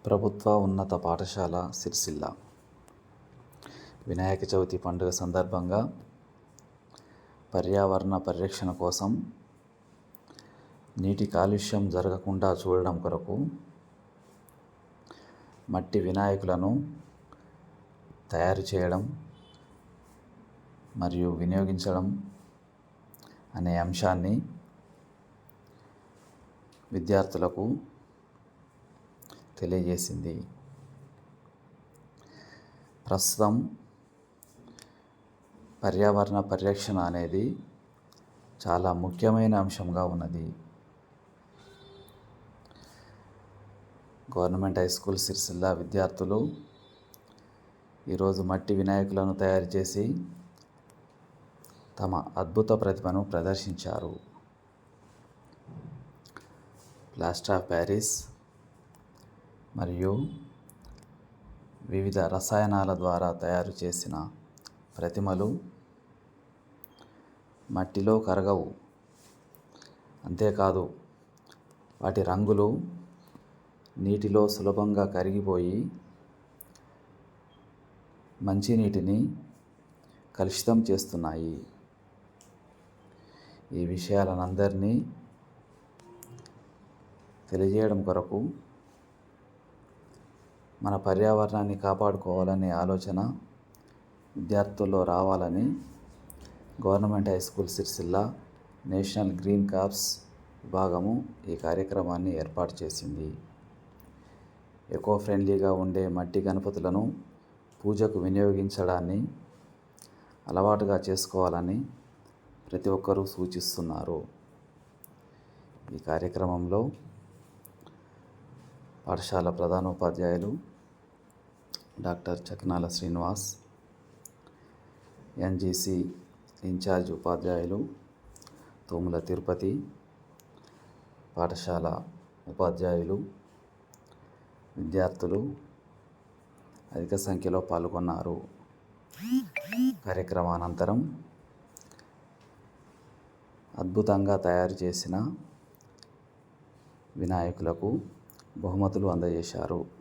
ప్రభుత్వ ఉన్నత పాఠశాల సిరిసిల్ల వినాయక చవితి పండుగ సందర్భంగా పర్యావరణ పరిరక్షణ కోసం నీటి కాలుష్యం జరగకుండా చూడడం కొరకు మట్టి వినాయకులను తయారు చేయడం మరియు వినియోగించడం అనే అంశాన్ని విద్యార్థులకు తెలియజేసింది. ప్రస్తుతం పర్యావరణ పరిరక్షణ అనేది చాలా ముఖ్యమైన అంశంగా ఉన్నది. గవర్నమెంట్ హై స్కూల్ సిరిసిల్ల విద్యార్థులు ఈరోజు మట్టి వినాయకులను తయారు చేసి తమ అద్భుత ప్రతిభను ప్రదర్శించారు. ప్లాస్టర్ ఆఫ్ ప్యారిస్ మరియు వివిధ రసాయనాల ద్వారా తయారు చేసిన ప్రతిమలు మట్టిలో కరగవు. అంతేకాదు వాటి రంగులు నీటిలో సులభంగా కరిగిపోయి మంచినీటిని కలుషితం చేస్తున్నాయి. ఈ విషయాలనందరినీ తెలియజేయడం కొరకు మన పర్యావరణాన్ని కాపాడుకోవాలనే ఆలోచన విద్యార్థుల్లో రావాలని government high school Sircilla national green corps విభాగము ఈ కార్యక్రమాన్ని ఏర్పాటు చేసింది. ఎకో ఫ్రెండ్లీగా ఉండే మట్టి గణపతులను పూజకు వినియోగించడాన్ని అలవాటుగా చేసుకోవాలని ప్రతి ఒక్కరూ సూచిస్తున్నారు. ఈ కార్యక్రమంలో పాఠశాల ప్రధానోపాధ్యాయులు డాక్టర్ చక్నాల శ్రీనివాస్, ఎన్జీసీ ఇన్ఛార్జ్ ఉపాధ్యాయులు తోముల తిరుపతి, పాఠశాల ఉపాధ్యాయులు, విద్యార్థులు అధిక సంఖ్యలో పాల్గొన్నారు. కార్యక్రమానంతరం అద్భుతంగా తయారు చేసిన వినాయకులకు బహుమతులు అందజేశారు.